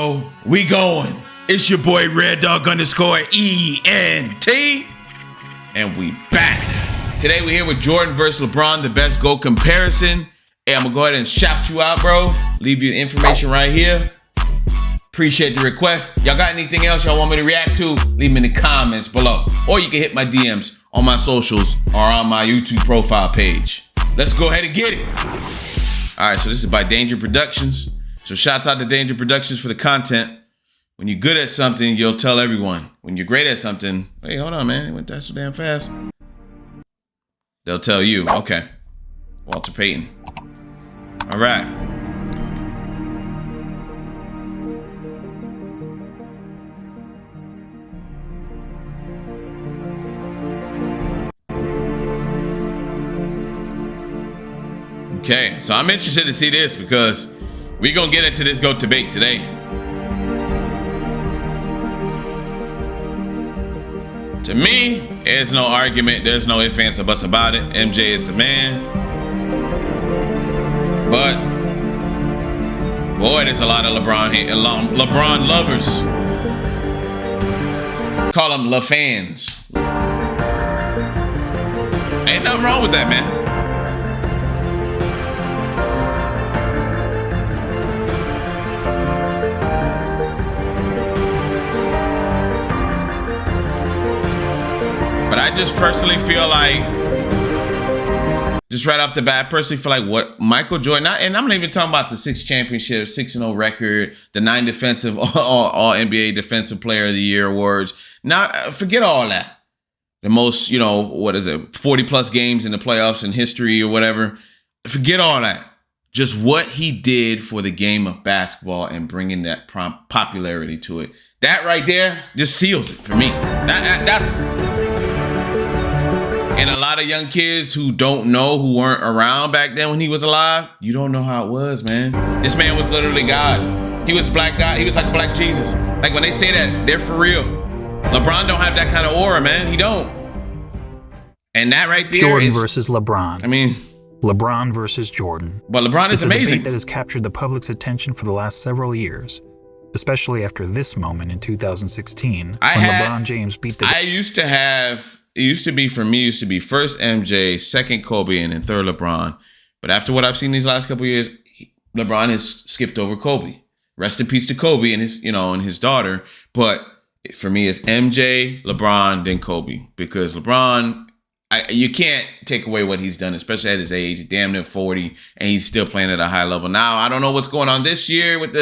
bro. We going. It's your boy Red Dawg _ENT. And we back. Today we're here with Jordan versus LeBron, the best GOAT comparison. Hey, I'm gonna go ahead and shout you out, bro. Leave you the information right here. Appreciate the request. Y'all got anything else y'all want me to react to? Leave them in the comments below. Or you can hit my DMs on my socials or on my YouTube profile page. Let's go ahead and get it. All right, so this is by Danger Productions. So shouts out to Danger Productions for the content. When you're good at something, you'll tell everyone. When you're great at something, hey, hold on, man. It went that so damn fast. They'll tell you. Okay. Walter Payton. All right. Okay, so I'm interested to see this because we're going to get into this GOAT debate today. To me, there's no argument. There's no ifs, ands, or buts about it. MJ is the man. But, boy, there's a lot of LeBron lovers. Call them Le fans. Ain't nothing wrong with that, man. But I just personally feel like, just right off the bat, I personally feel like what Michael Jordan, and I'm not even talking about the 6 championships, 6-0 record, the 9 defensive, all NBA Defensive Player of the Year awards. Now, forget all that. The most, 40 plus games in the playoffs in history or whatever. Forget all that. Just what he did for the game of basketball and bringing that popularity to it. That right there just seals it for me. That's... And a lot of young kids who don't know, who weren't around back then when he was alive, you don't know how it was, man. This man was literally God. He was black God. He was like a black Jesus. Like when they say that, they're for real. LeBron don't have that kind of aura, man. He don't. And that right there Jordan versus LeBron. I mean, LeBron versus Jordan. But LeBron is amazing. It's a debate that has captured the public's attention for the last several years, especially after this moment in 2016 when LeBron James beat the... It used to be, for me, first MJ, second Kobe, and then third LeBron. But after what I've seen these last couple of years, LeBron has skipped over Kobe. Rest in peace to Kobe and his daughter. But for me, it's MJ, LeBron, then Kobe. Because LeBron, you can't take away what he's done, especially at his age, damn near 40, and he's still playing at a high level. Now, I don't know what's going on this year with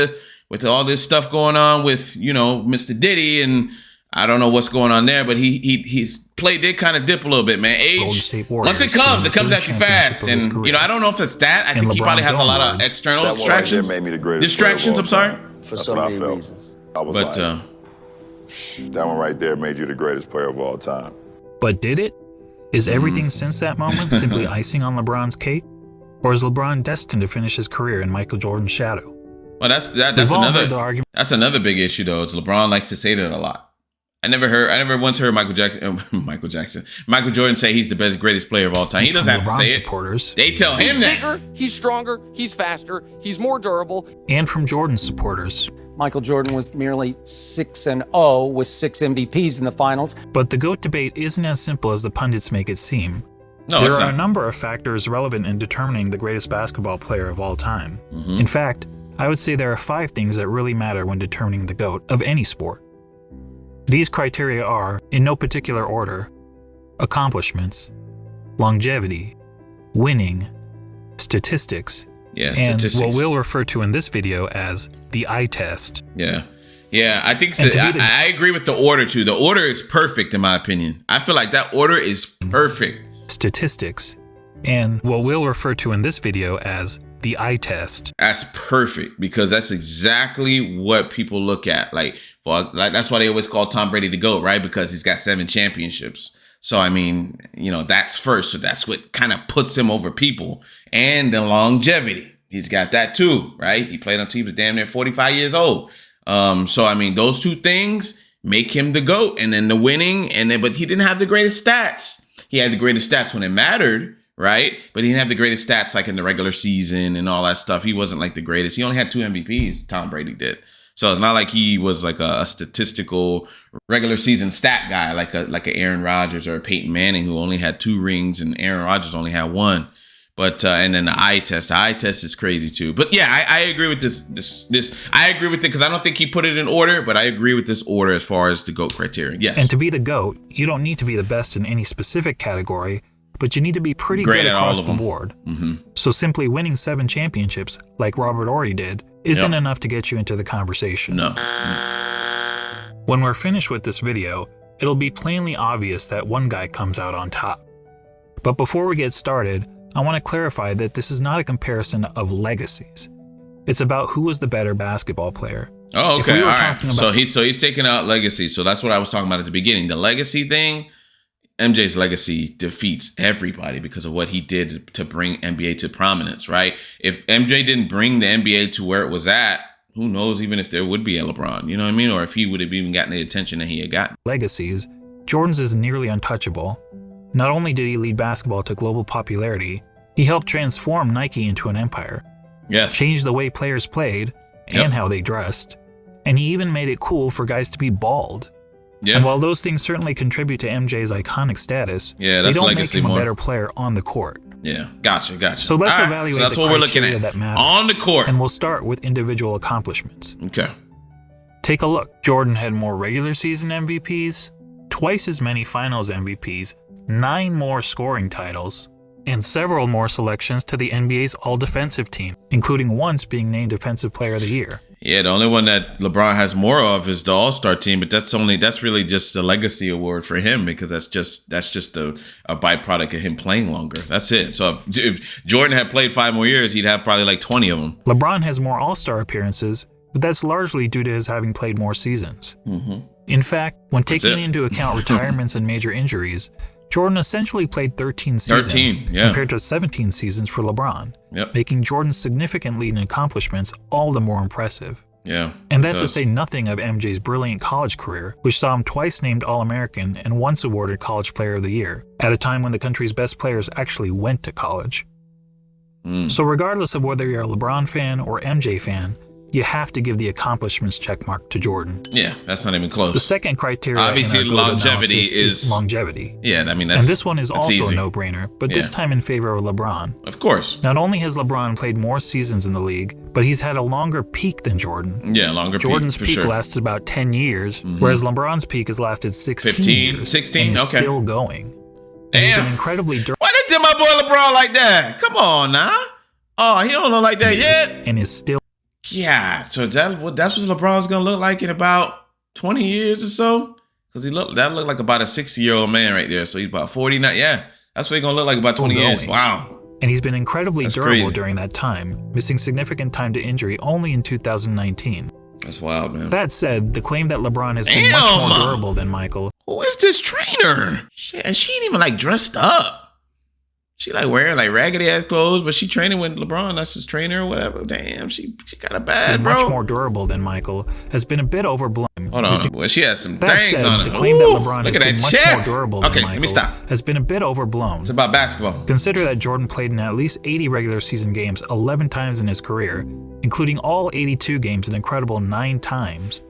all this stuff going on with, Mr. Diddy, and I don't know what's going on there, but his play did kind of dip a little bit, man. Age, once it comes at you fast. And, I don't know if it's that. I think he probably has a lot of external distractions. Distractions, I'm sorry. For so many reasons. That one right there made you the greatest player of all time. But did it? Is everything since that moment simply icing on LeBron's cake? Or is LeBron destined to finish his career in Michael Jordan's shadow? Well, that's another big issue, though. Is LeBron likes to say that a lot. I never once heard Michael Jordan say he's the best, greatest player of all time. He doesn't have to say supporters. They tell him that. He's bigger, he's stronger, he's faster, he's more durable. And from Jordan supporters. Michael Jordan was merely 6-0 with 6 MVPs in the finals. But the GOAT debate isn't as simple as the pundits make it seem. No, there are a number of factors relevant in determining the greatest basketball player of all time. Mm-hmm. In fact, I would say there are 5 things that really matter when determining the GOAT of any sport. These criteria are, in no particular order, accomplishments, longevity, winning, statistics, and what we'll refer to in this video as the eye test. Yeah, I think so. I agree with the order too. The order is perfect in my opinion. I feel like that order is perfect. Statistics, and what we'll refer to in this video as the eye test. That's perfect because that's exactly what people look at. That's why they always call Tom Brady the GOAT, right? Because he's got 7 championships. So, I mean, that's first. So that's what kind of puts him over people. And the longevity. He's got that too, right? He played until he was damn near 45 years old. So, I mean, those 2 things make him the GOAT. And then the winning, but he didn't have the greatest stats. He had the greatest stats when it mattered, right? But he didn't have the greatest stats like in the regular season and all that stuff. He wasn't like the greatest. He only had 2 MVPs. Tom Brady did. So it's not like he was like a statistical regular season stat guy like a Aaron Rodgers or a Peyton Manning who only had 2 rings and Aaron Rodgers only had 1. But and then the eye test is crazy too. But yeah, I agree with this. I agree with it because I don't think he put it in order, but I agree with this order as far as the GOAT criterion. Yes. And to be the GOAT, you don't need to be the best in any specific category, but you need to be pretty Great good at all across of the them. board. Mm-hmm. So simply winning 7 championships, like Robert Horry did, isn't enough to get you into the conversation. No. When we're finished with this video, it'll be plainly obvious that one guy comes out on top. But before we get started, I want to clarify that this is not a comparison of legacies. It's about who was the better basketball player. Oh, If we okay. were All right. talking about- So he's taking out legacy. So that's what I was talking about at the beginning. The legacy thing, MJ's legacy defeats everybody because of what he did to bring NBA to prominence, right? If MJ didn't bring the NBA to where it was at, who knows even if there would be a LeBron, you know what I mean? Or if he would have even gotten the attention that he had gotten. Legacies, Jordan's is nearly untouchable. Not only did he lead basketball to global popularity, he helped transform Nike into an empire, Yes. changed the way players played and how they dressed, and he even made it cool for guys to be bald. Yeah. And while those things certainly contribute to MJ's iconic status, Yeah, they that's don't make legacy him more. a better player on the court. Yeah. Gotcha. So let's All right. evaluate So that's the what we're looking criteria at. that matter. On the court. And we'll start with individual accomplishments. Okay. Take a look. Jordan had more regular season MVPs, twice as many finals MVPs, 9 more scoring titles, and several more selections to the NBA's all-defensive team, including once being named Defensive Player of the Year. Yeah, the only one that LeBron has more of is the All-Star team, but that's really just a legacy award for him because that's just a byproduct of him playing longer. That's it. So if Jordan had played 5 more years, he'd have probably like 20 of them. LeBron has more All-Star appearances, but that's largely due to his having played more seasons. Mm-hmm. In fact, when That's taking it. into account retirements and major injuries, Jordan essentially played 13 seasons 13, yeah. compared to 17 seasons for LeBron, Yep. making Jordan's significant lead in accomplishments all the more impressive. Yeah. And that's it to does. say nothing of MJ's brilliant college career, which saw him twice named All-American and once awarded College Player of the Year, at a time when the country's best players actually went to college. So regardless of whether you're a LeBron fan or MJ fan, you have to give the accomplishments checkmark to Jordan. Yeah, that's not even close. The second criteria Obviously, in our GOAT longevity analysis is- longevity. Yeah, I mean, And that's this one is that's also easy. a no-brainer, but this Yeah. time in favor of LeBron. Of course. Not only has LeBron played more seasons in the league, but he's had a longer peak than Jordan. Yeah, longer Jordan's peak, for peak sure. lasted about 10 years, whereas LeBron's peak has lasted 16 15, years 16? and is Okay. still going. And he's Damn. been incredibly durable Why they did my boy LeBron like that? Come on now. Oh, he don't look like that yet. and is still Yeah, so that's what LeBron's gonna look like in about 20 years or so. Because that looked like about a 60-year-old man right there. So he's about 49. Yeah, that's what he's gonna look like about 20 years. going. Wow. and he's been incredibly That's durable crazy. during that time, missing significant time to injury only in 2019. That's wild, man. That said, the claim that LeBron has been much Damn. more durable than Michael Who is this trainer? Shit, she ain't even like dressed up. She like wearing like raggedy ass clothes, but she training with LeBron. That's his trainer or whatever. Damn, she got a bad, and bro. much more durable than Michael has been a bit overblown. Hold on. Well, she has some That things said, on her. the claim Ooh, that LeBron look has at been that much chest. more durable than Okay, Michael let me stop. has been a bit overblown. It's about basketball. Consider that Jordan played in at least 80 regular season games 11 times in his career, including all 82 games an incredible 9 times.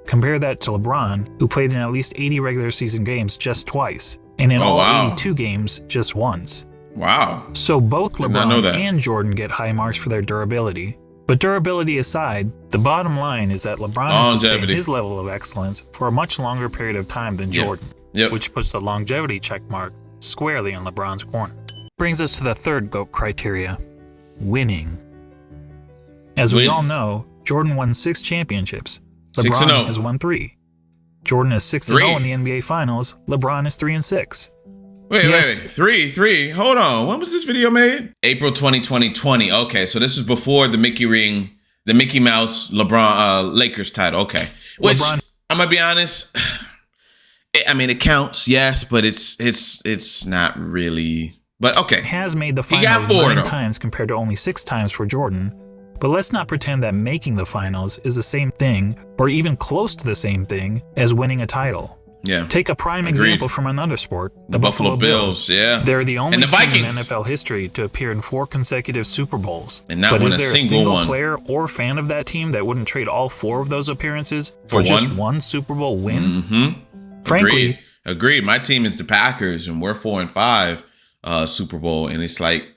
Compare that to LeBron, who played in at least 80 regular season games just twice, and in all 82 games just once. Wow. So both Did not know LeBron that. and Jordan get high marks for their durability. But durability aside, the bottom line is that LeBron has sustained Longevity. his level of excellence for a much longer period of time than Yeah. Jordan, Yep. which puts the longevity checkmark squarely in LeBron's corner. Brings us to the third GOAT criteria, winning. As we Winning. all know, Jordan won 6 championships. 6-0. LeBron has won 3. Jordan is 6-0 3. in the NBA Finals. LeBron is 3-6. Wait. Yes. 3. Hold on. When was this video made? April 2020. Okay, so this is before the Mickey Mouse LeBron Lakers title. Okay. Which LeBron- I'm gonna be honest. It counts, yes, but it's not really. But okay. Has made the He got finals 4 9 though. times compared to only 6 times for Jordan. But let's not pretend that making the finals is the same thing, or even close to the same thing, as winning a title. Yeah. Take a prime example from another sport, the Buffalo Bills. Yeah. They're the only and the team in Vikings. NFL history to appear in 4 consecutive Super Bowls. And not but win is a there single one. player or fan of that team that wouldn't trade all 4 of those appearances For just one? one Super Bowl win? Mm-hmm. Frankly, Agreed. My team is the Packers, and we're 4-5 Super Bowl, and it's like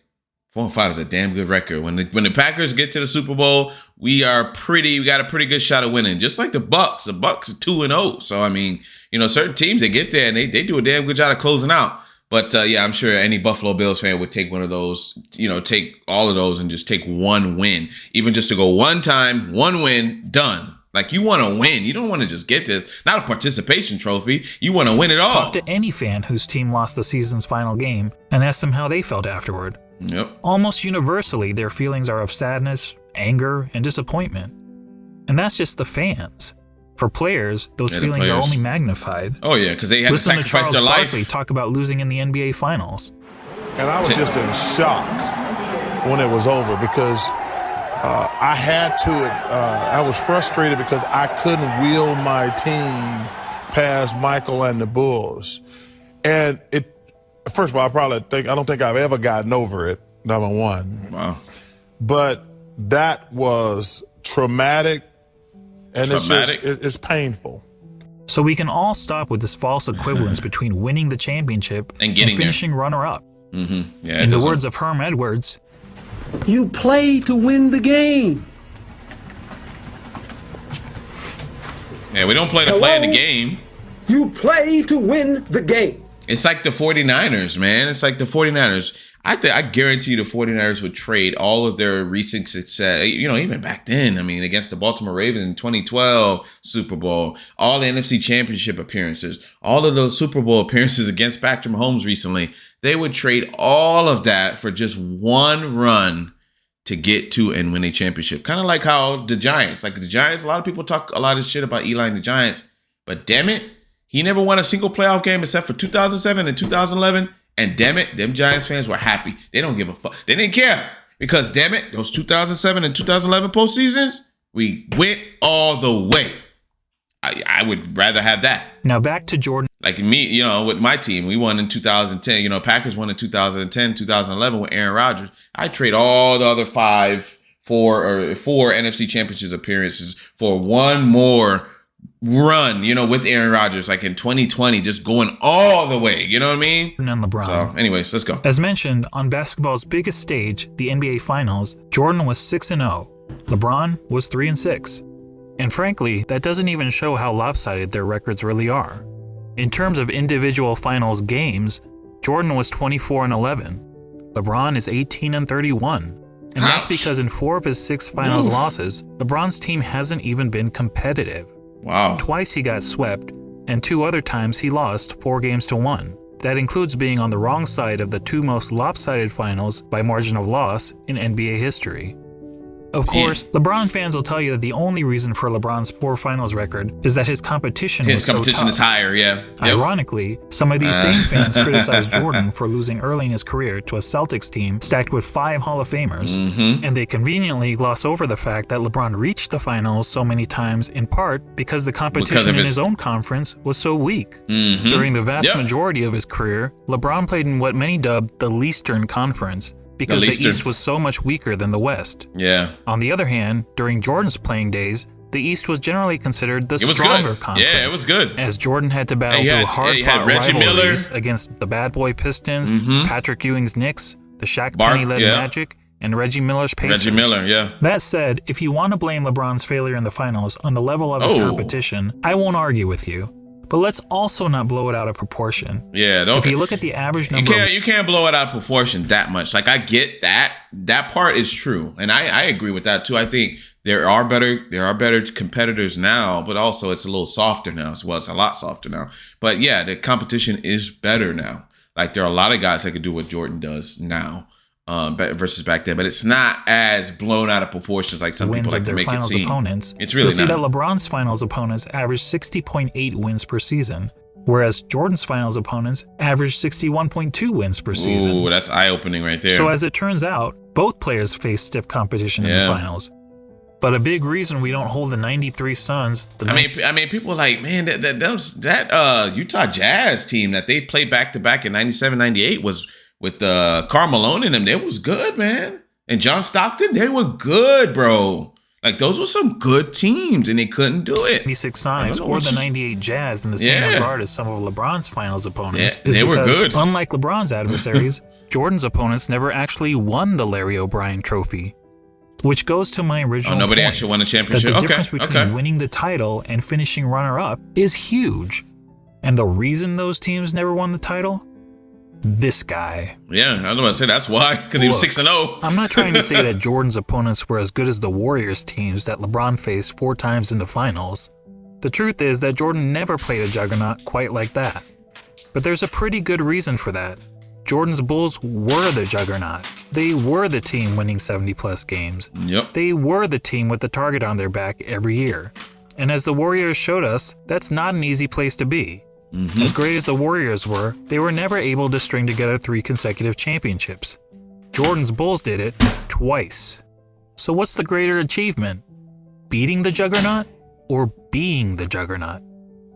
4-5 is a damn good record. When the Packers get to the Super Bowl, we got a pretty good shot of winning. Just like the Bucks. The Bucks are 2-0. So I mean, certain teams they get there and they do a damn good job of closing out. But yeah, I'm sure any Buffalo Bills fan would take one of those, take all of those and just take one win, even just to go one time, one win, done. Like, you want to win. You don't want to just get this. Not a participation trophy. You want to win it all. talk to any fan whose team lost the season's final game and ask them how they felt afterward. Yep. Almost universally, their feelings are of sadness, anger, and disappointment. And that's just the fans. For players, those feelings are only magnified. Oh, yeah, because they had Listen to to sacrifice Charles their Barkley life. talk about losing in the NBA Finals. And I was just in shock when it was over because I was frustrated because I couldn't wheel my team past Michael and the Bulls. And first of all, I don't think I've ever gotten over it, number one. Wow. But that was traumatic, and it's painful. So we can all stop with this false equivalence between winning the championship And getting there. finishing runner-up. Mm-hmm. Yeah. In the words of Herm Edwards, You play to win the game. Yeah, we don't play to play in the game. You play to win the game. It's like the 49ers, man. It's like the 49ers. I guarantee you the 49ers would trade all of their recent success, even back then, against the Baltimore Ravens in 2012 Super Bowl, all the NFC Championship appearances, all of those Super Bowl appearances against Patrick Mahomes recently. They would trade all of that for just one run to get to and win a championship. Kind of like how the Giants, a lot of people talk a lot of shit about Eli and the Giants, but damn it, he never won a single playoff game except for 2007 and 2011. And damn it, them Giants fans were happy. They don't give a fuck. They didn't care because damn it, those 2007 and 2011 postseasons, we went all the way. I would rather have that. now back to Jordan. Like me, with my team, we won in 2010. Packers won in 2010, 2011 with Aaron Rodgers. I trade all the other four NFC Championships appearances for one more run, with Aaron Rodgers, like in 2020, just going all the way. You know what I mean? And LeBron. So, anyways, let's go. As mentioned, on basketball's biggest stage, the NBA Finals, Jordan was 6-0. LeBron was 3-6. And frankly, that doesn't even show how lopsided their records really are. In terms of individual finals games, Jordan was 24-11. LeBron is 18-31. And that's because in 4 of his 6 finals losses, LeBron's team hasn't even been competitive. Wow. Twice he got swept, and 2 other times he lost 4-1. That includes being on the wrong side of the 2 most lopsided finals by margin of loss in NBA history. Of course, LeBron fans will tell you that the only reason for LeBron's poor finals record is that his competition was so tough. is higher, yeah. Yep. Ironically, some of these same fans criticized Jordan for losing early in his career to a Celtics team stacked with 5 Hall of Famers, and they conveniently gloss over the fact that LeBron reached the finals so many times in part because the competition in his own conference was so weak. During the vast majority of his career, LeBron played in what many dubbed the Leastern Conference, because the East was so much weaker than the West. Yeah. On the other hand, during Jordan's playing days, the East was generally considered the stronger conference. Yeah, it was good. As Jordan had to battle through hard-fought rivalries against the Bad Boy Pistons, Patrick Ewing's Knicks, the Shaq Penny-led Magic, and Reggie Miller's Pacers. Reggie Miller, yeah. That said, if you want to blame LeBron's failure in the finals on the level of his competition, I won't argue with you. But let's also not blow it out of proportion. Yeah, if you look at the average number, you can't blow it out of proportion that much. Like, I get that. That part is true, and I agree with that too. I think there are better competitors now, but also it's a little softer now as well. It's a lot softer now. But yeah, the competition is better now. Like, there are a lot of guys that can do what Jordan does now. Versus back then, but it's not as blown out of proportions like some people like to make it seem. Opponents, it's really you'll see not. that LeBron's finals opponents average 60.8 wins per season, whereas Jordan's finals opponents average 61.2 wins per season. Ooh, that's eye-opening right there. So as it turns out, both players face stiff competition in the finals. But a big reason we don't hold the 93 Suns. I mean, people are like, man, that Utah Jazz team that they played back-to-back in 97, 98 was with Karl Malone in them. They was good, man. And John Stockton, they were good, bro. Like, those were some good teams, and they couldn't do it. 96 Sonics or the 98 Jazz in the same regard as some of LeBron's finals opponents. Yeah, they were good. Unlike LeBron's adversaries, Jordan's opponents never actually won the Larry O'Brien trophy. Which goes to my original point. Nobody actually won a championship? That the difference between winning the title and finishing runner-up is huge. And the reason those teams never won the title? This guy. Yeah, I was going to say that's why, because he was 6-0. I'm not trying to say that Jordan's opponents were as good as the Warriors teams that LeBron faced 4 times in the finals. The truth is that Jordan never played a juggernaut quite like that. But there's a pretty good reason for that. Jordan's Bulls were the juggernaut. They were the team winning 70-plus games. Yep. They were the team with the target on their back every year. And as the Warriors showed us, that's not an easy place to be. Mm-hmm. As great as the Warriors were, they were never able to string together 3 consecutive championships. Jordan's Bulls did it twice. So what's the greater achievement? Beating the juggernaut or being the juggernaut?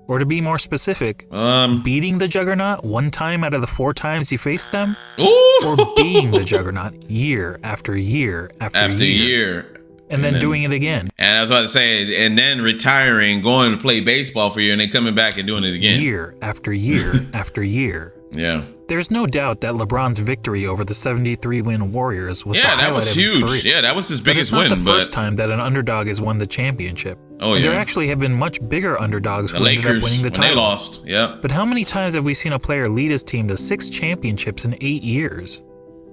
Or to be more specific, beating the juggernaut 1 time out of the 4 times you faced them? Ooh. Or being the juggernaut year after year after year? And then doing it again. And I was about to say, and then retiring, going to play baseball for a year, and then coming back and doing it again. Year after year after year. Yeah. There's no doubt that LeBron's victory over the 73-win Warriors was the highlight that was of his huge. career. Yeah, that was his biggest win. It's not the first time that an underdog has won the championship. Oh, and yeah. there actually have been much bigger underdogs the who Lakers, ended up winning the title. They lost, yeah. But how many times have we seen a player lead his team to 6 championships in 8 years?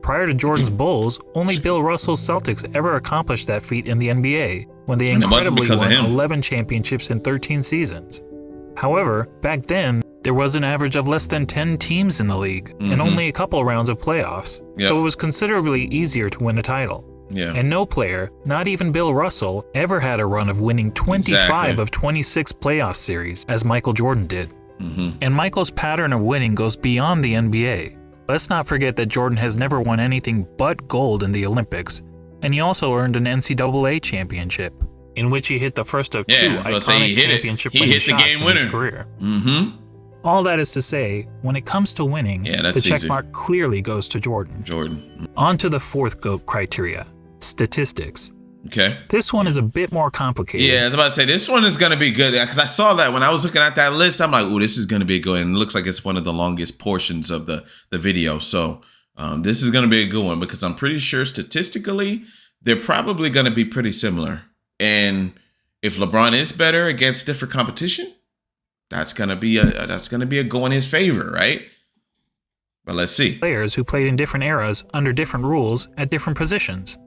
Prior to Jordan's Bulls, only Bill Russell's Celtics ever accomplished that feat in the NBA, when they incredibly won 11 championships in 13 seasons. However, back then, there was an average of less than 10 teams in the league, and only a couple rounds of playoffs, so it was considerably easier to win a title. Yeah. And no player, not even Bill Russell, ever had a run of winning 25 of 26 playoff series, as Michael Jordan did. And Michael's pattern of winning goes beyond the NBA. Let's not forget that Jordan has never won anything but gold in the Olympics, and he also earned an NCAA championship, in which he hit the first of 2 iconic championship-winning shots in his career. All that is to say, when it comes to winning, the checkmark clearly goes to Jordan. On to the 4th GOAT criteria, statistics. Okay. This one is a bit more complicated. Yeah, I was about to say, this one is going to be good, because I saw that when I was looking at that list, I'm like, oh, this is going to be good. And it looks like it's one of the longest portions of the video. So this is going to be a good one, because I'm pretty sure statistically, they're probably going to be pretty similar. And if LeBron is better against different competition, that's going to be a go in his favor, right? But let's see. Players who played in different eras under different rules at different positions.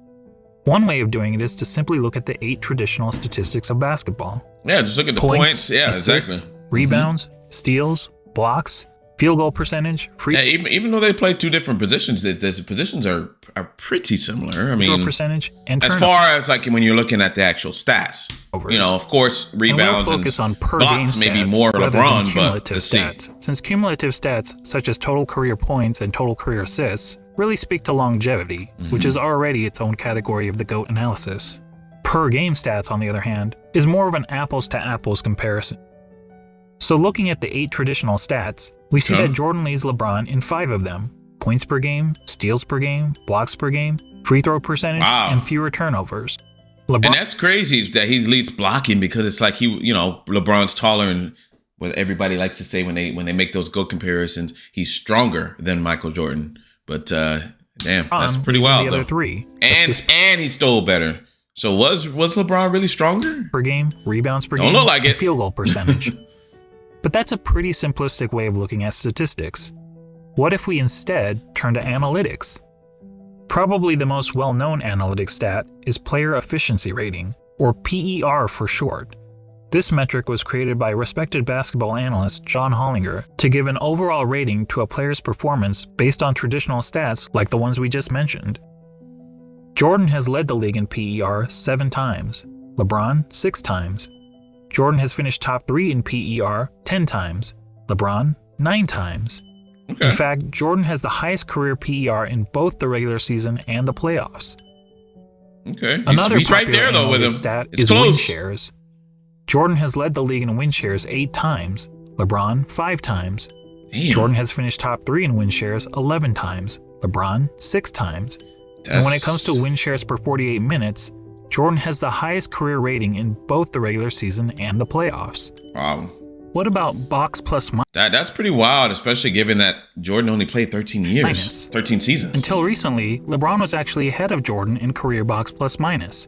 One way of doing it is to simply look at the 8 traditional statistics of basketball. Yeah, just look at the points. Yeah, assists, exactly. Rebounds, steals, blocks, field goal percentage, free even though they play 2 different positions, the positions are pretty similar. I mean, throw percentage and as far as like when you're looking at the actual stats, you know, of course, rebounds and focus on per blocks game maybe stats more rather LeBron, than cumulative but let's see. stats. Since cumulative stats such as total career points and total career assists really speak to longevity, which is already its own category of the GOAT analysis. Per game stats, on the other hand, is more of an apples to apples comparison. So looking at the 8 traditional stats, we see that Jordan leads LeBron in 5 of them: points per game, steals per game, blocks per game, free throw percentage, and fewer turnovers. And that's crazy that he leads blocking, because it's like LeBron's taller, and what everybody likes to say when they make those GOAT comparisons, he's stronger than Michael Jordan. But damn, that's pretty wild. The other 3, and he stole better. So was LeBron really stronger? Per game, rebounds per game, don't look like it. Field goal percentage. But that's a pretty simplistic way of looking at statistics. What if we instead turn to analytics? Probably the most well-known analytics stat is player efficiency rating, or PER for short. This metric was created by respected basketball analyst John Hollinger to give an overall rating to a player's performance based on traditional stats like the ones we just mentioned. Jordan has led the league in PER 7 times, LeBron 6 times. Jordan has finished top 3 in PER 10 times, LeBron 9 times. Okay. In fact, Jordan has the highest career PER in both the regular season and the playoffs. Okay. Another He's right there, though, with him. stat It's is win close. shares. Jordan has led the league in win shares 8 times, LeBron 5 times. Damn. Jordan has finished top 3 in win shares 11 times, LeBron 6 times. And when it comes to win shares per 48 minutes, Jordan has the highest career rating in both the regular season and the playoffs. Wow. What about box plus That's pretty wild, especially given that Jordan only played 13 years, minus? 13 seasons. Until recently, LeBron was actually ahead of Jordan in career box plus minus.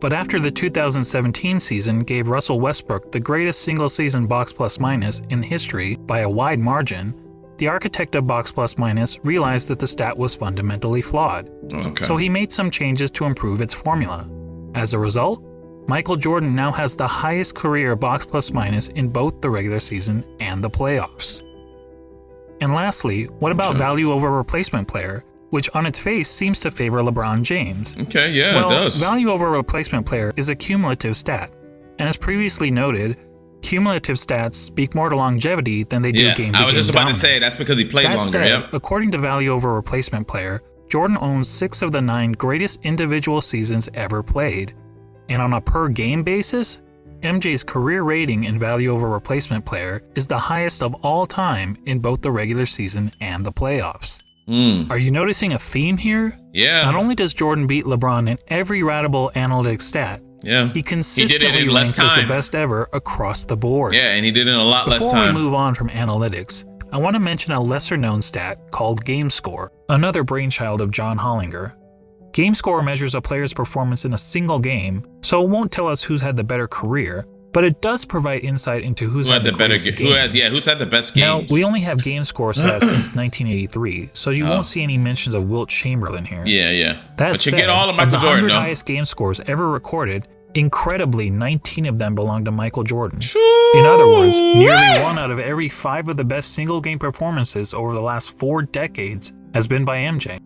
But after the 2017 season gave Russell Westbrook the greatest single-season box plus minus in history by a wide margin, the architect of box plus minus realized that the stat was fundamentally flawed. Okay. So he made some changes to improve its formula. As a result, Michael Jordan now has the highest career box plus minus in both the regular season and the playoffs. And lastly, what about value over replacement player, which on its face seems to favor LeBron James? Okay, yeah, Well, it does. value over replacement player is a cumulative stat, and as previously noted, cumulative stats speak more to longevity than they do game-to-game I was just about to say, dominance. that's because he played That longer, said, yep. according to value over replacement player, Jordan owns 6 of the 9 greatest individual seasons ever played. And on a per-game basis, MJ's career rating in value over replacement player is the highest of all time in both the regular season and the playoffs. Are you noticing a theme here? Yeah. Not only does Jordan beat LeBron in every ratable analytic stat, Yeah. he consistently in less ranks as the time. best ever across the board. Yeah, and he did it in a lot less Before time. we move on from analytics, I want to mention a lesser-known stat called game score, another brainchild of John Hollinger. Game score measures a player's performance in a single game, so it won't tell us who's had the better career, but it does provide insight into who's had the better greatest games? Who's had the best games? Now, we only have game score stats since 1983, so you won't see any mentions of Wilt Chamberlain here. Yeah. That But you said, get all of of Michael the Jordan, 100 though. highest game scores ever recorded, incredibly 19 of them belong to Michael Jordan. In other words, nearly 1 out of every 5 of the best single-game performances over the last 4 decades has been by MJ.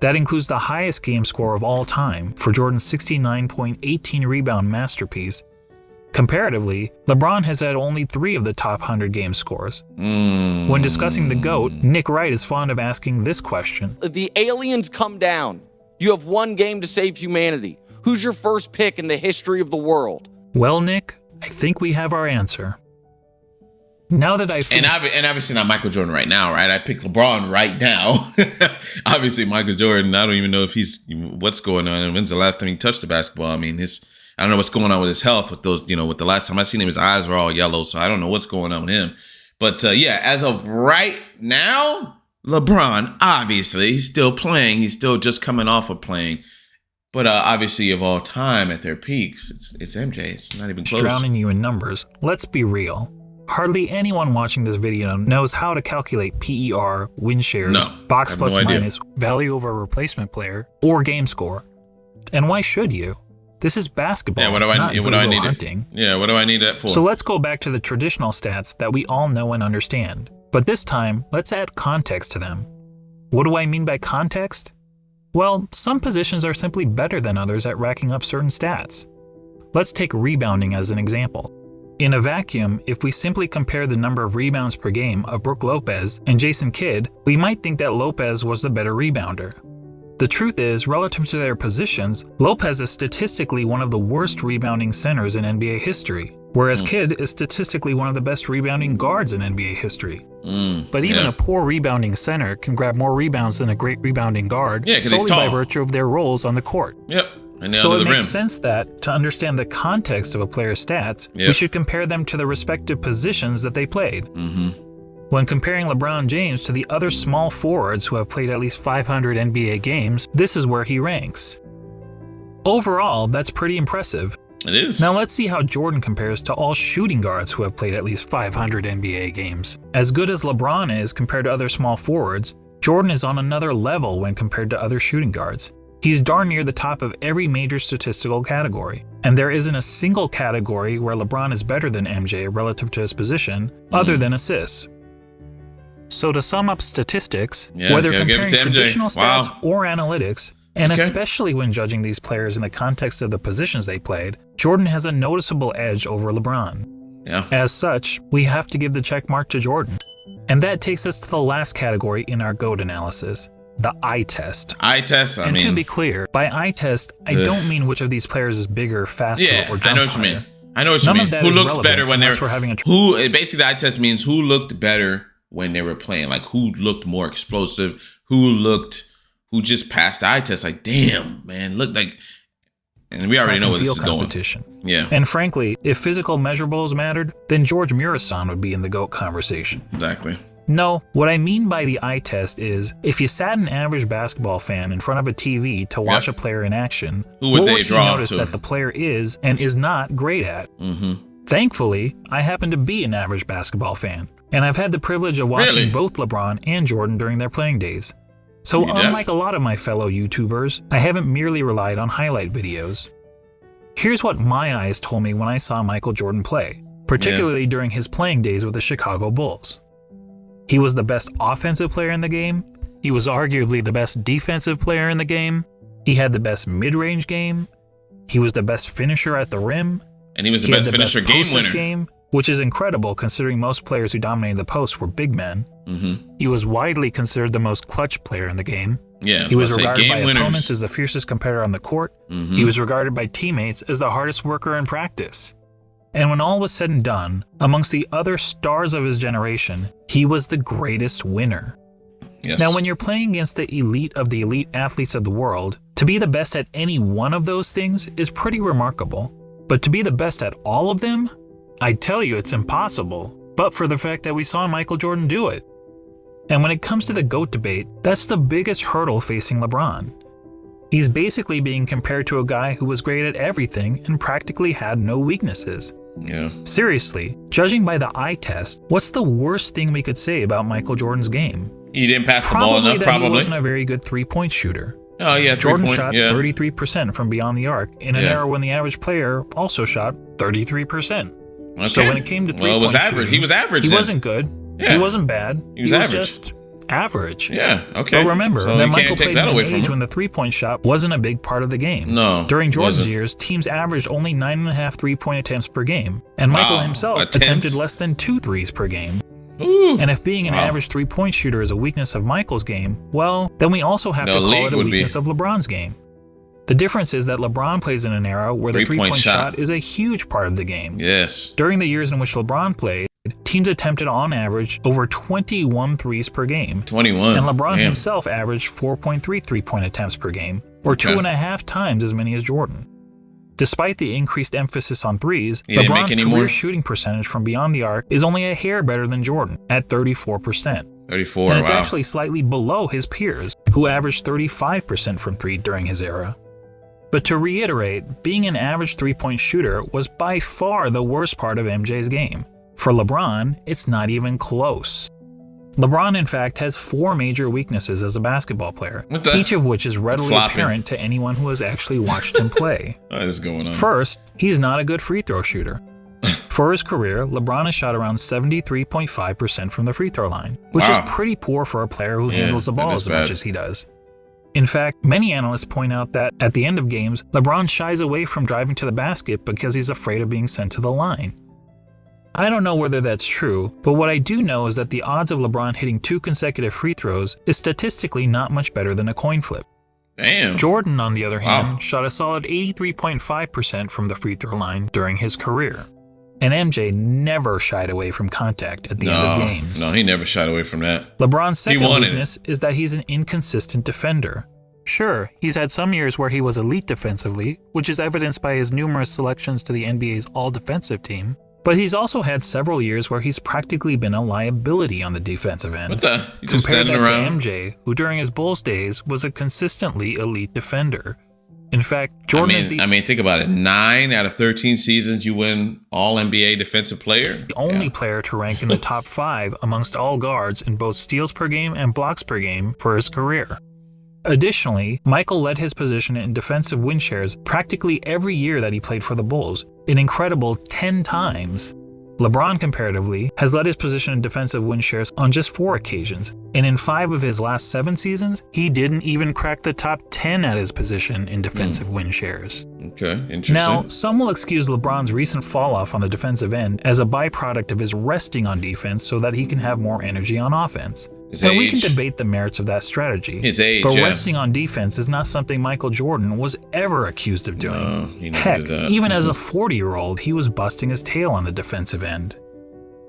That includes the highest game score of all time for Jordan's 69.18 rebound masterpiece. Comparatively, LeBron has had only 3 of the top 100 game scores. When discussing the GOAT, Nick Wright is fond of asking this question. The aliens come down. You have 1 game to save humanity. Who's your first pick in the history of the world? Well, Nick, I think we have our answer. Now that I've And obviously not Michael Jordan right now, right? I picked LeBron right now. Obviously, Michael Jordan, I don't even know if what's going on and when's the last time he touched the basketball. I mean, I don't know what's going on with his health with those, with the last time I seen him, his eyes were all yellow. So I don't know what's going on with him. But yeah, as of right now, LeBron, obviously, he's still playing. He's still just coming off of playing. But obviously, of all time at their peaks, it's MJ. It's not even close. Drowning you in numbers, let's be real. Hardly anyone watching this video knows how to calculate PER, win shares, box plus minus, value over replacement player, or game score. And why should you? This is basketball, not Google hunting. Yeah, what do I need that for? So let's go back to the traditional stats that we all know and understand. But this time, let's add context to them. What do I mean by context? Well, some positions are simply better than others at racking up certain stats. Let's take rebounding as an example. In a vacuum, if we simply compare the number of rebounds per game of Brook Lopez and Jason Kidd, we might think that Lopez was the better rebounder. The truth is, relative to their positions, Lopez is statistically one of the worst rebounding centers in NBA history, whereas Kidd is statistically one of the best rebounding guards in NBA history. But even a poor rebounding center can grab more rebounds than a great rebounding guard solely by virtue of their roles on the court. Yep. So it makes sense that, to understand the context of a player's stats, we should compare them to the respective positions that they played. When comparing LeBron James to the other small forwards who have played at least 500 NBA games, this is where he ranks. Overall, that's pretty impressive. It is. Now let's see how Jordan compares to all shooting guards who have played at least 500 NBA games. As good as LeBron is compared to other small forwards, Jordan is on another level when compared to other shooting guards. He's darn near the top of every major statistical category, and there isn't a single category where LeBron is better than MJ relative to his position, other than assists. So to sum up statistics, whether comparing traditional stats or analytics, and especially when judging these players in the context of the positions they played, Jordan has a noticeable edge over LeBron. As such, we have to give the check mark to Jordan. And that takes us to the last category in our GOAT analysis, the eye test. Eye test, And to be clear, by eye test, I don't mean which of these players is bigger, faster, or jumps I know what you higher. mean. I know what you mean. Who looks better when they're basically the eye test means who looked better when they were playing, like who looked more explosive, who just passed the eye test. Like, damn, man, look like. And we already know where this is going. Yeah. And frankly, if physical measurables mattered, then George Murasan would be in the GOAT conversation. Exactly. No, what I mean by the eye test is, if you sat an average basketball fan in front of a TV to watch a player in action, what would you notice that the player is and is not great at? Mm-hmm. Thankfully, I happen to be an average basketball fan, and I've had the privilege of watching both LeBron and Jordan during their playing days. So unlike a lot of my fellow YouTubers, I haven't merely relied on highlight videos. Here's what my eyes told me when I saw Michael Jordan play, particularly during his playing days with the Chicago Bulls. He was the best offensive player in the game. He was arguably the best defensive player in the game. He had the best mid-range game. He was the best finisher at the rim. And he was the best finisher, game winner. Which is incredible considering most players who dominated the post were big men. Mm-hmm. He was widely considered the most clutch player in the game. Yeah, he was regarded by opponents as the fiercest competitor on the court. Mm-hmm. He was regarded by teammates as the hardest worker in practice. And when all was said and done, amongst the other stars of his generation, he was the greatest winner. Yes. Now, when you're playing against the elite athletes of the world, to be the best at any one of those things is pretty remarkable. But to be the best at all of them? I tell you, it's impossible, but for the fact that we saw Michael Jordan do it. And when it comes to the GOAT debate, that's the biggest hurdle facing LeBron. He's basically being compared to a guy who was great at everything and practically had no weaknesses. Yeah. Seriously, judging by the eye test, what's the worst thing we could say about Michael Jordan's game? He didn't pass the ball enough, probably. He wasn't a very good three-point shooter. Oh, yeah, Jordan shot 33% from beyond the arc in an era when the average player also shot 33%. Okay. So when it came to three-point shooting, he was average. He wasn't good. Yeah. He wasn't bad. He was just average. Yeah, okay. But remember that Michael played in an age when the three-point shot wasn't a big part of the game. No. During Jordan's years, teams averaged only 9.5 three-point attempts per game, and Michael himself attempted less than 2 threes per game. Ooh. And if being an average three-point shooter is a weakness of Michael's game, well, then we also have to call it a weakness of LeBron's game. The difference is that LeBron plays in an era where the three-point shot is a huge part of the game. Yes. During the years in which LeBron played, teams attempted on average over 21 threes per game. 21. And LeBron himself averaged 4.3 three-point attempts per game, or 2.5 times as many as Jordan. Despite the increased emphasis on threes, LeBron's career shooting percentage from beyond the arc is only a hair better than Jordan, at 34%. 34, and it's actually slightly below his peers, who averaged 35% from three during his era. But to reiterate, being an average three-point shooter was by far the worst part of MJ's game. For LeBron, it's not even close. LeBron, in fact, has 4 major weaknesses as a basketball player, each of which is readily apparent to anyone who has actually watched him play. What is going on? First, he's not a good free throw shooter. For his career, LeBron has shot around 73.5% from the free throw line, which is pretty poor for a player who handles the ball as much as he does. In fact, many analysts point out that, at the end of games, LeBron shies away from driving to the basket because he's afraid of being sent to the line. I don't know whether that's true, but what I do know is that the odds of LeBron hitting 2 consecutive free throws is statistically not much better than a coin flip. Damn. Jordan, on the other hand, shot a solid 83.5% from the free throw line during his career. And MJ never shied away from contact at the end of games. No, he never shied away from that. LeBron's second weakness is that he's an inconsistent defender. Sure, he's had some years where he was elite defensively, which is evidenced by his numerous selections to the NBA's all-defensive team, but he's also had several years where he's practically been a liability on the defensive end. What the? You just Compare that standing around? to MJ, who during his Bulls days was a consistently elite defender. In fact, Jordan is think about it. 9 out of 13 seasons you win All-NBA Defensive Player. The only player to rank in the top 5 amongst all guards in both steals per game and blocks per game for his career. Additionally, Michael led his position in defensive win shares practically every year that he played for the Bulls, an incredible 10 times. LeBron, comparatively, has led his position in defensive win shares on just 4 occasions, and in 5 of his last 7 seasons, he didn't even crack the top 10 at his position in defensive win shares. Okay, interesting. Now, some will excuse LeBron's recent fall-off on the defensive end as a byproduct of his resting on defense so that he can have more energy on offense. And we can debate the merits of that strategy. His age, but yeah. resting on defense is not something Michael Jordan was ever accused of doing. No, he never Heck, did that. even as a 40-year-old, he was busting his tail on the defensive end.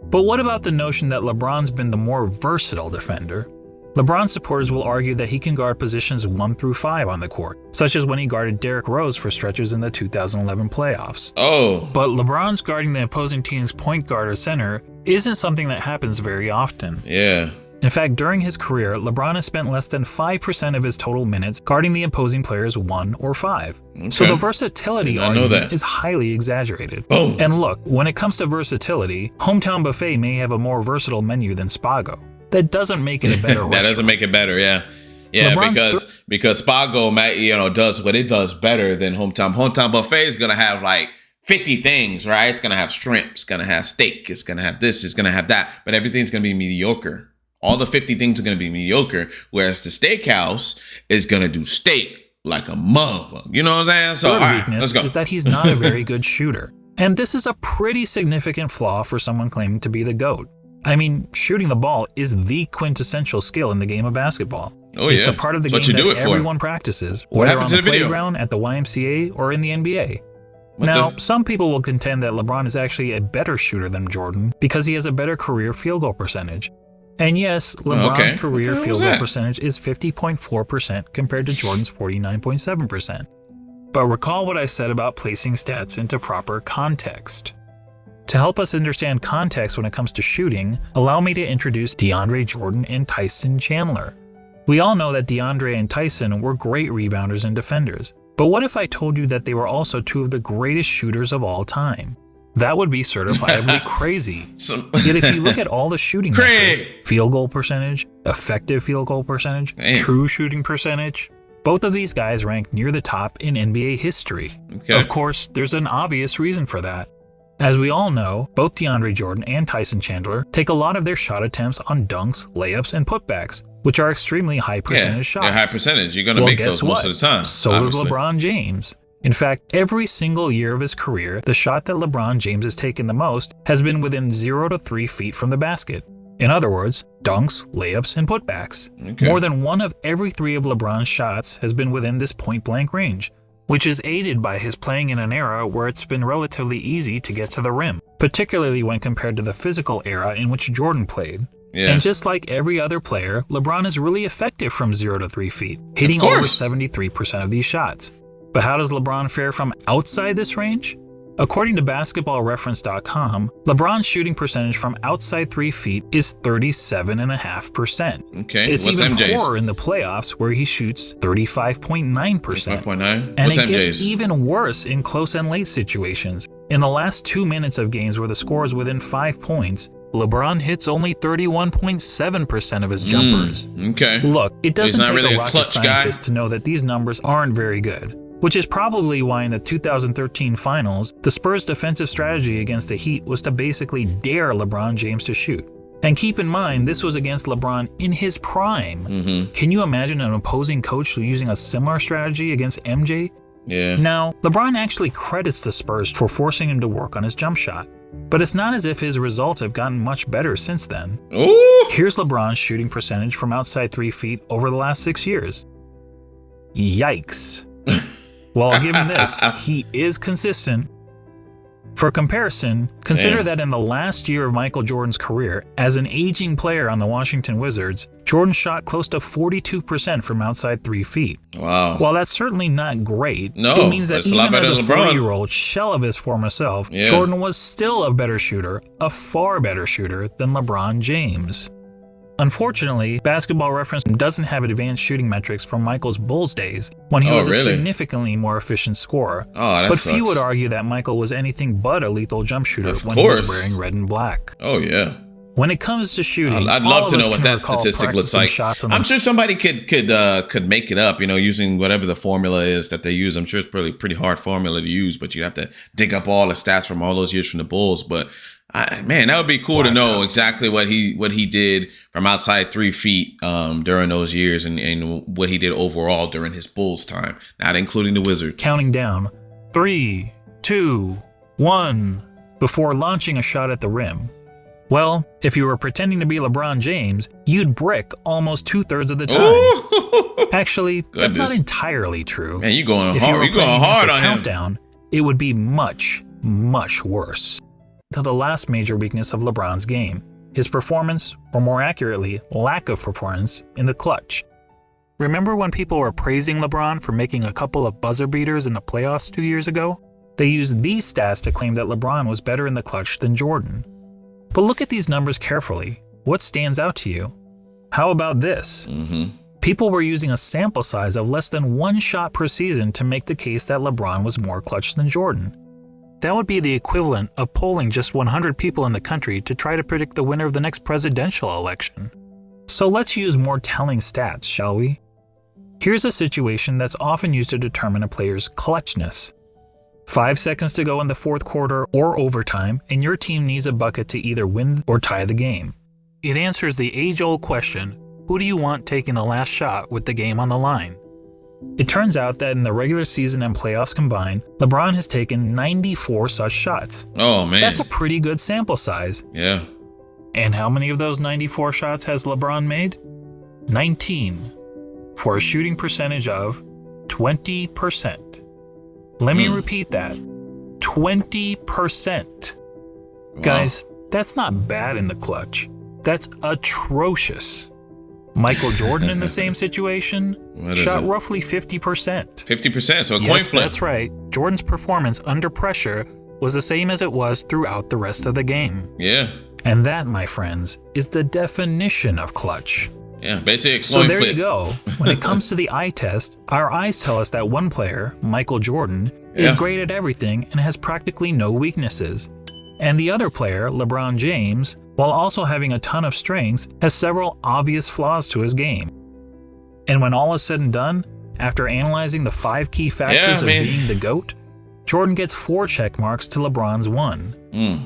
But what about the notion that LeBron's been the more versatile defender? LeBron supporters will argue that he can guard positions 1 through 5 on the court, such as when he guarded Derrick Rose for stretches in the 2011 playoffs. Oh. But LeBron's guarding the opposing team's point guard or center isn't something that happens very often. Yeah. In fact, during his career, LeBron has spent less than 5% of his total minutes guarding the opposing players 1 or 5. Okay. So the versatility I know argument that. is highly exaggerated. Boom. And look, when it comes to versatility, Hometown Buffet may have a more versatile menu than Spago. That doesn't make it a better That restaurant. doesn't make it better, yeah. Yeah, because Spago does what it does better than Hometown. Hometown Buffet is gonna have like 50 things, right? It's gonna have shrimp, it's gonna have steak, it's gonna have this, it's gonna have that, but everything's gonna be mediocre. All the 50 things are gonna be mediocre, whereas the steakhouse is gonna do steak like a motherfucker. You know what I'm saying? So, all Third right, weakness let's go. is that he's not a very good shooter. And this is a pretty significant flaw for someone claiming to be the GOAT. I mean, shooting the ball is the quintessential skill in the game of basketball. Oh, It's yeah. the part of the That's game what you do that it for. everyone practices, What whether happened on to the the video? playground, at the YMCA, or in the NBA. What Now, the- some people will contend that LeBron is actually a better shooter than Jordan because he has a better career field goal percentage. And yes, LeBron's okay. What the career hell was field goal that? percentage is 50.4% compared to Jordan's 49.7%. But recall what I said about placing stats into proper context. To help us understand context when it comes to shooting, allow me to introduce DeAndre Jordan and Tyson Chandler. We all know that DeAndre and Tyson were great rebounders and defenders, but what if I told you that they were also 2 of the greatest shooters of all time? That would be certifiably crazy. Yet if you look at all the shooting metrics, field goal percentage, effective field goal percentage, Damn. true shooting percentage, both of these guys rank near the top in NBA history. Okay. Of course, there's an obvious reason for that. As we all know, both DeAndre Jordan and Tyson Chandler take a lot of their shot attempts on dunks, layups, and putbacks, which are extremely high percentage shots. They're high percentage. You're going to Well, make guess those what? most of the time. So obviously. does LeBron James. In fact, every single year of his career, the shot that LeBron James has taken the most has been within 0 to 3 feet from the basket. In other words, dunks, layups, and putbacks. Okay. More than 1 of every 3 of LeBron's shots has been within this point-blank range, which is aided by his playing in an era where it's been relatively easy to get to the rim, particularly when compared to the physical era in which Jordan played. Yeah. And just like every other player, LeBron is really effective from 0 to 3 feet, hitting Of over course. 73% of these shots. But how does LeBron fare from outside this range? According to basketballreference.com, LeBron's shooting percentage from outside 3 feet is 37.5%. Okay. It's What's even MJ's? poorer in the playoffs where he shoots 35.9%. 5.9. And What's it gets MJ's? even worse in close and late situations. In the last 2 minutes of games where the score is within 5 points, LeBron hits only 31.7% of his jumpers. Okay. Look, it doesn't not take really a a rocket clutch guy. scientist to know that these numbers aren't very good, which is probably why in the 2013 finals, the Spurs' defensive strategy against the Heat was to basically dare LeBron James to shoot. And keep in mind, this was against LeBron in his prime. Mm-hmm. Can you imagine an opposing coach using a similar strategy against MJ? Yeah. Now, LeBron actually credits the Spurs for forcing him to work on his jump shot, but it's not as if his results have gotten much better since then. Ooh. Here's LeBron's shooting percentage from outside 3 feet over the last 6 years. Yikes. Well, I'll give him this. He is consistent. For comparison, consider Damn. that in the last year of Michael Jordan's career, as an aging player on the Washington Wizards, Jordan shot close to 42% from outside 3 feet. Wow. While that's certainly not great, No, it means but that it's a lot even as better a than LeBron. 40-year-old shell of his former self, Yeah. Jordan was still a better shooter, a far better shooter than LeBron James. Unfortunately, Basketball Reference doesn't have advanced shooting metrics from Michael's Bulls days, when he Oh, was a really? significantly more efficient scorer. Oh, that But sucks. few would argue that Michael was anything but a lethal jump shooter Of when he was course. wearing red and black. Oh, yeah. When it comes to shooting, I'd all love of to us know what can that recall statistic looks practicing like. shots on I'm the sure somebody could make it up, using whatever the formula is that they use. I'm sure it's pretty hard formula to use, but you have to dig up all the stats from all those years from the Bulls. But man, that would be cool to know exactly what he did from outside 3 feet during those years, and what he did overall during his Bulls time, not including the Wizards. counting down 3, 2, 1 before launching a shot at the rim. Well, if you were pretending to be LeBron James, you'd brick almost 2/3 of the time. Ooh. Actually, that's not Goodness. entirely true. Man, you going If hard. you were You going playing hard against a on him. countdown, it would be much, much worse. To the last major weakness of LeBron's game, his performance, or more accurately, lack of performance, in the clutch. Remember when people were praising LeBron for making a couple of buzzer beaters in the playoffs 2 years ago? They used these stats to claim that LeBron was better in the clutch than Jordan. But look at these numbers carefully. What stands out to you? How about this? People were using a sample size of less than 1 shot per season to make the case that LeBron was more clutch than Jordan. That would be the equivalent of polling just 100 people in the country to try to predict the winner of the next presidential election. So let's use more telling stats, shall we? Here's a situation that's often used to determine a player's clutchness. 5 seconds to go in the fourth quarter or overtime, and your team needs a bucket to either win or tie the game. It answers the age-old question, who do you want taking the last shot with the game on the line? It turns out that in the regular season and playoffs combined, LeBron has taken 94 such shots. Oh, man. That's a pretty good sample size. Yeah. And how many of those 94 shots has LeBron made? 19, for a shooting percentage of 20%. Let me repeat that. 20%. Wow. Guys, that's not bad in the clutch. That's atrocious. Michael Jordan in the same situation What is shot it? roughly 50%. 50%, so a coin Yes, flip. that's right. Jordan's performance under pressure was the same as it was throughout the rest of the game. Yeah. And that, my friends, is the definition of clutch. Yeah, basically a So coin there flip. you go. When it comes to the eye test, our eyes tell us that one player, Michael Jordan, is Yeah. great at everything and has practically no weaknesses. And the other player, LeBron James, while also having a ton of strengths, has several obvious flaws to his game. And when all is said and done, after analyzing the 5 key factors of being the GOAT, Jordan gets 4 check marks to LeBron's 1,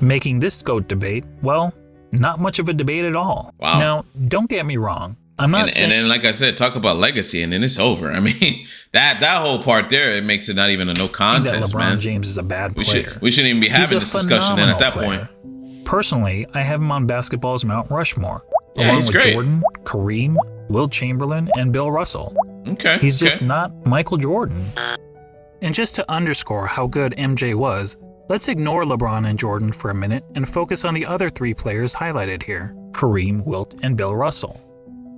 making this GOAT debate, well, not much of a debate at all. Wow. Now, don't get me wrong. I'm not saying... And then, like I said, talk about legacy, and then it's over. I mean, that whole part there, it makes it not even a no that contest, LeBron man. James is a bad We player. shouldn't even be He's having a this discussion then at that phenomenal point. player. Personally, I have him on basketball's Mount Rushmore, Yeah, along he's with great. Jordan, Kareem, Wilt Chamberlain, and Bill Russell. Okay. He's just okay. not Michael Jordan. And just to underscore how good MJ was, let's ignore LeBron and Jordan for a minute and focus on the other 3 players highlighted here, Kareem, Wilt, and Bill Russell.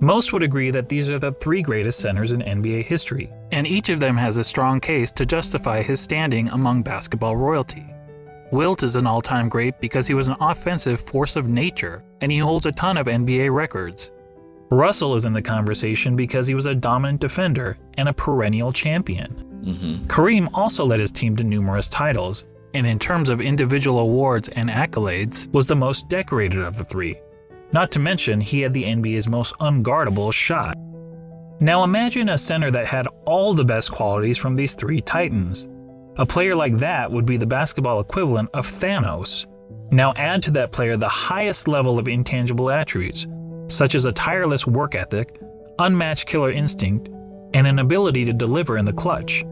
Most would agree that these are the 3 greatest centers in NBA history, and each of them has a strong case to justify his standing among basketball royalty. Wilt is an all-time great because he was an offensive force of nature, and he holds a ton of NBA records. Russell is in the conversation because he was a dominant defender and a perennial champion. Kareem also led his team to numerous titles, and in terms of individual awards and accolades, was the most decorated of the 3. Not to mention, he had the NBA's most unguardable shot. Now imagine a center that had all the best qualities from these 3 titans. A player like that would be the basketball equivalent of Thanos. Now add to that player the highest level of intangible attributes, such as a tireless work ethic, unmatched killer instinct, and an ability to deliver in the clutch.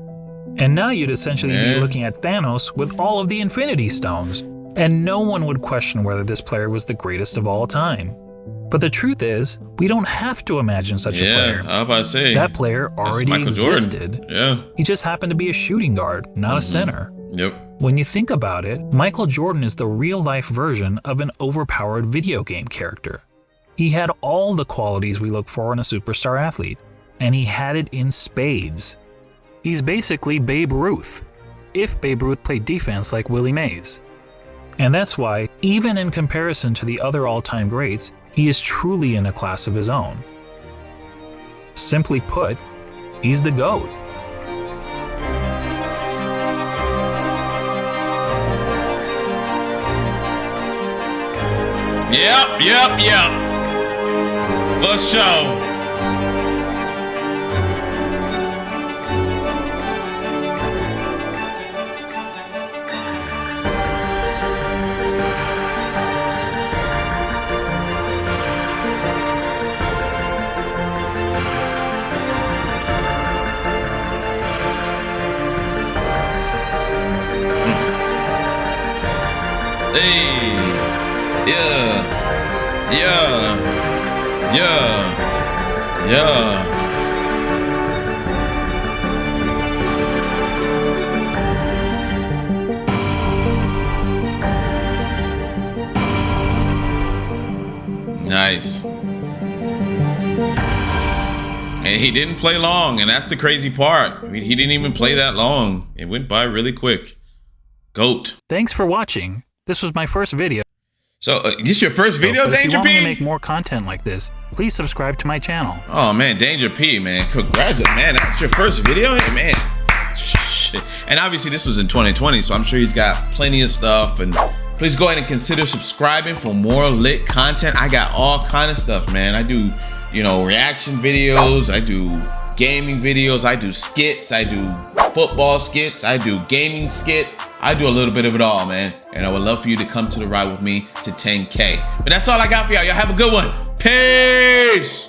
And now you'd essentially be looking at Thanos with all of the Infinity Stones, and no one would question whether this player was the greatest of all time. But the truth is, we don't have to imagine such a player. I was about to say. That player already Michael existed. Jordan. Yeah. He just happened to be a shooting guard, not a center. Yep. When you think about it, Michael Jordan is the real-life version of an overpowered video game character. He had all the qualities we look for in a superstar athlete, and he had it in spades. He's basically Babe Ruth, if Babe Ruth played defense like Willie Mays. And that's why, even in comparison to the other all-time greats, he is truly in a class of his own. Simply put, he's the GOAT. Yep. For sure. Hey, yeah. Yeah. Yeah. Yeah. Nice. And he didn't play long, and that's the crazy part. I mean, he didn't even play that long. It went by really quick. GOAT. Thanks for watching. This was my first video. So, this your first video, But Danger if you want me to P? make more content like this, please subscribe to my channel. Oh, man, Danger P, man. Congratulations, man. That's your first video? Hey, man. Shit. And obviously, this was in 2020, so I'm sure he's got plenty of stuff. And please go ahead and consider subscribing for more lit content. I got all kind of stuff, man. I do, you know, reaction videos. I do gaming videos. I do skits. I do football skits. I do gaming skits. I do a little bit of it all, man. And I would love for you to come to the ride with me to 10K. But that's all I got for y'all. Y'all have a good one. Peace.